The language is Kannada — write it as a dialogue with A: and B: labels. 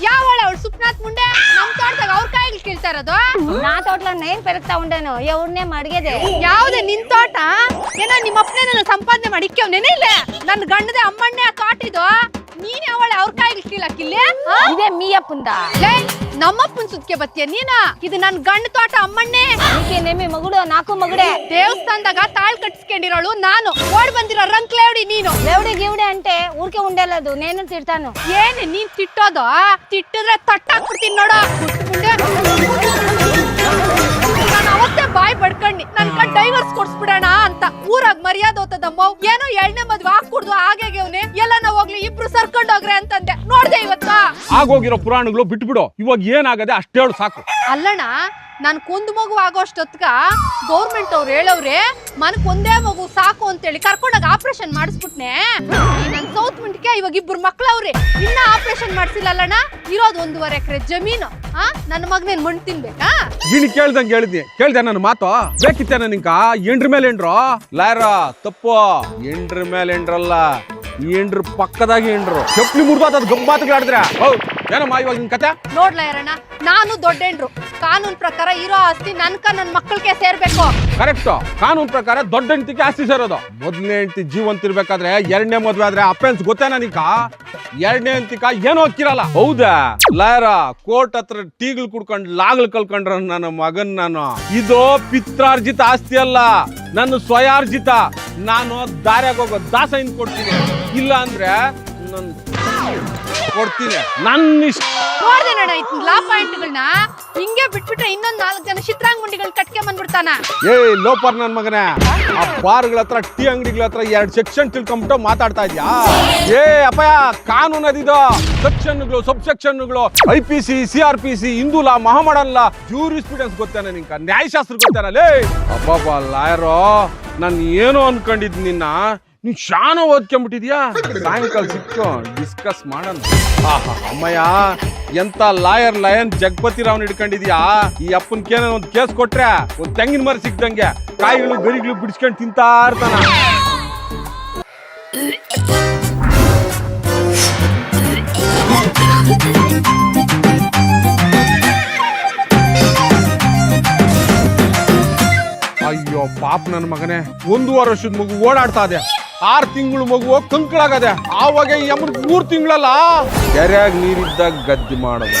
A: ಯಾವಳೆ ಅವಳು ಸುಪ್ನಾಥ್ ಮುಂಡೆ ನಮ್ ತೋಟದಾಗ ಅವ್ರ ಕಾಯಿಗಳು ಕೀಳ್ತಾ ಇರೋದು
B: నా తోటలో నేను పెరుగుతా ఉండేను ఎవరినే అడిగేదే
A: ಯಾವ್ದೆ ನಿನ್ ತೋಟ ಏನೋ ನಿಮ್ಮ ಅಪ್ಪನೇ ನನ್ನ ಸಂಪಾದನೆ ಮಾಡಿ ಇಕ್ಕವ್ನೇನೇ ಇಲ್ಲ ನನ್ನ ಗಂಡದೆ ಅಮ್ಮಣ್ಣೆ ಆ ತೋಟ ಇದು ನೀನ್ ಯಾವಳೆ ಅವ್ರ ಕಾಯಿಗಳು ಕೀಳಕ್ಕಿಲ್ಲ
B: ఇదే మీ అప్పుందా
A: ನಮ್ಮಪ್ಪನ್ ಸುದ್ಕೆ ಬತ್ತೀಯ ನೀನ ಇದು ನನ್ ಗಂಡ ತೋಟ ಅಮ್ಮಣ್ಣೆ
B: నీకేనేమి మగుడు నాకు మగుడే
A: ದೇವಸ್ಥಾನದಾಗ ತಾಳ್ ಕಟ್ಸ್ಕೊಂಡಿರೋಳು ನಾನು ಓಡ್ ಬಂದಿರೋ ರಂಕ್ಲೇವಡಿ ನೀನು
B: దేవుడి గివుడి అంటే ఊరికే ఉండేలేదు నేను తిడతాను
A: ಏನ್ ನೀನ್ ತಿಟ್ಟೋದು ತಿಟ್ಟಿದ್ರೆ ತಟ್ಟಾಕ್ಬಿಡ್ತೀನಿ ನೋಡ ನಾನು ಅವತ್ತೇ ಬಾಯ್ ಬಡ್ಕಂಡಿ ನನ್ ಕಣ್ ಡೈವರ್ಸ್ ಕೊಡ್ಸ್ಬಿಡೋಣ ಅಂತ ಊರಾಗ ಮರ್ಯಾದೆ ಹೋತದಮ್ಮ ಏನೋ 2ನೇ ಮದ್ವೆ ಹಾಕ್ಕೊಡ್ದು ಹಾಗೇವ್ನೆ ಎಲ್ಲ ನಾವ್ ಹೋಗ್ಲಿ ಇಬ್ರು ಸರ್ಕೊಂಡ್ ಹೋಗ್ರೆ ಅಂತಂದೆ ನೋಡ್ದೆ ಇವತ್ತ
C: ಆಗೋಗಿರೋ ಪುರಾಣಗಳು ಬಿಟ್ಬಿಡು ಇವಾಗ ಏನಾಗದೆ ಅಷ್ಟೇ ಹೇಳು ಸಾಕು
A: ಅಲ್ಲಣ್ಣ ನನ್ ಕುಂದ್ ಮಗು ಆಗೋಷ್ಟೊತ್ಗ ಗೌರ್ಮೆಂಟ್ ಅವ್ರು ಹೇಳವ್ರೆ ಮನಕ್ ಒಂದೇ ಮಗು ಸಾಕು ಅಂತೇಳಿ ಕರ್ಕೊಂಡಾಗ ಆಪರೇಷನ್ ಮಾಡಿಸ್ಬಿಟ್ನೆ ನನ್ ಸೌತ್ ಮುಂಟಿಗೆ ಇವಾಗ ಇಬ್ರು ಮಕ್ಳವ್ರಿ ಇನ್ನ ಆಪರೇಷನ್ ಮಾಡ್ಸಿಲ್ಲಲ್ಲಣ್ಣ ಇರೋದು 1.5 ಎಕರೆ ಜಮೀನು ನನ್ನ ಮಗನೇನ್ ಮಣ್ಣು ತಿನ್ಬೇಕಾ
C: ಗಿಣಿ ಕೇಳ್ದಂಗೆ ಹೇಳಿದ್ನಿ ಕೇಳ್ದೆ ನನ್ನ ಮಾತು ಬೇಕಿತ್ತೇನ ನಿಂಕ ಎಂಡ್ರ ಮೇಲೆ ಎಂಡ್ರು ಲಾರ ತಪ್ಪು ಎಂಡ್ರ ಮೇಲೆ ಎಂಡ್ರಲ್ಲ ಎಂಡ್ರ ಪಕ್ಕದಾಗಿ ಎಂಡ್ರು ಚಪ್ಲಿ ಮುರ್ದಾದ ಗಂಬಾತಗಳಾಡಿದ್ರೆ ಹೌದು ಏನಮ್ಮ ಇವಾಗ ನಿನ್ ಕತೆ
A: ನೋಡ್ಲಾ ಯಾರಣ್ಣ ನಾನು ದೊಡ್ಡೇನ್ರು ಕಾನೂನ್ ಪ್ರಕಾರ ಇರೋ ಆಸ್ತಿ ನನ್ ಮಕ್ಕಳಿಗೆ ಸೇರ್ಬೇಕು
C: ಕರೆಕ್ಟ್ ಕಾನೂನ್ ಪ್ರಕಾರ ದೊಡ್ಡ ಹೆಂಡತಿಗೆ ಆಸ್ತಿ ಸೇರೋದು ಮೊದಲನೇ ಹೆಂಡತಿ ಜೀವಂತ ಇರ್ಬೇಕಾದ್ರೆ 2ನೇ ಮದ್ವೆ ಆದ್ರೆ ಅಪ್ಪೆನ್ಸ್ ಗೊತ್ತೇನ ನಿಂಕ 2ನೇ ಹೆಂಡತಿಕ ಏನೋ ಹೋಗಿರಲ್ಲ ಹೌದಾ ಲಾರ ಕೋರ್ಟ್ ಹತ್ರ ಟೀಗಳು ಕುಡ್ಕೊಂಡ್ ಲಾಗ್ಲು ಕಲ್ಕೊಂಡ್ರ ನನ್ನ ಮಗನ್ ನಾನು ಇದು ಪಿತ್ರಾರ್ಜಿತ ಆಸ್ತಿ ಅಲ್ಲ ನನ್ನ ಸ್ವಯಾರ್ಜಿತ ನಾನು ದಾರ್ಯಾಗ ಹೋಗೋ ದಾಸೈನ್ ಕೊಡ್ತೀನಿ ಇಲ್ಲ ಅಂದ್ರೆ ನನ್ ಕೊಡ್ತೀನಿ ನನ್ನ ಇಷ್ಟ
A: ನೋಡ್ದೇನಣ್ಣ ಲಾ ಪಾಯಿಂಟ್ಗಳನ್ನ ಹಿಂಗೆ ಬಿಟ್ಬಿಟ್ರೆ ಇನ್ನೊಂದ್ 4 ಜನ ಚಿತ್ರಾಂಗುಂಡಿಗಳು ಕಟ್ಕೆ ಬಂದ್ಬಿಡ್ತಾನ
C: ಏ ಲೋಪರ್ ನನ್ ಮಗನೇ ಆ ಬಾರ್ಗಳ ಹತ್ರ ಟೀ ಅಂಗಡಿಗಳ ಹತ್ರ 2 ಸೆಕ್ಷನ್ ತಿಳ್ಕೊಂಬಿಟ್ಟು ಮಾತಾಡ್ತಾ ಇದ್ಯಾ ಏ ಅಪ್ಪಯ್ಯ ಕಾನೂನು ಅದಿದು ಸೆಕ್ಷನ್ಗಳು ಸಬ್ ಸೆಕ್ಷನ್ಗಳು IPC CRPC ಹಿಂದೂ ಲಾ ಮಹಾಮಡನ್ ಲಾ ಜೂರಿಸ್ಪ್ರುಡೆನ್ಸ್ ಗೊತ್ತೇನ ನಿಂಕ ನ್ಯಾಯಶಾಸ್ತ್ರ ಗೊತ್ತೇನಲ್ಲೇ ಅಬ್ಬಬ್ಬ ಲಾಯರೋ ನಾನು ಏನೋ ಅನ್ಕೊಂಡಿದ್ ನಿನ್ನ ನೀನ್ ಶಾನ ಓದ್ಕೊಂಡ್ಬಿಟ್ಟಿದ್ಯಾ ಸಾಯಂಕಾಲ ಸಿಕ್ಕು ಡಿಸ್ಕಸ್ ಮಾಡೋಣ ಅಮ್ಮಯ್ಯ ಎಂತ ಲಾಯರ್ ಲಯನ್ ಜಗಪತಿ ರಾವ್ನ ಹಿಡ್ಕೊಂಡಿದ್ಯಾ ಈ ಅಪ್ಪನ್ ಕೇನ ಒಂದ್ ಕೇಸ್ ಕೊಟ್ರೆ ಒಂದ್ ತೆಂಗಿನ ಮರ ಸಿಕ್ದಂಗೆ ಕಾಯಿಗಳು ಗರಿಗಳು ಬಿಡಿಸ್ಕೊಂಡ್ ತಿಂತಾ ಇರ್ತಾನ ಅಯ್ಯೋ ಪಾಪ ನನ್ನ ಮಗನೇ 1.5 ವರ್ಷದ ಮಗು ಓಡಾಡ್ತಾ ಇದೆ 6 ತಿಂಗಳು ಮಗು ಕಂಕಳಾಗದೆ ಆವಾಗ ಈ ಅಮ್ಮನ 3 ತಿಂಗಳಲ್ಲ ಕೆರೆಯಾಗ ನೀರಿದ್ದಾಗ ಗದ್ದೆ ಮಾಡೋದು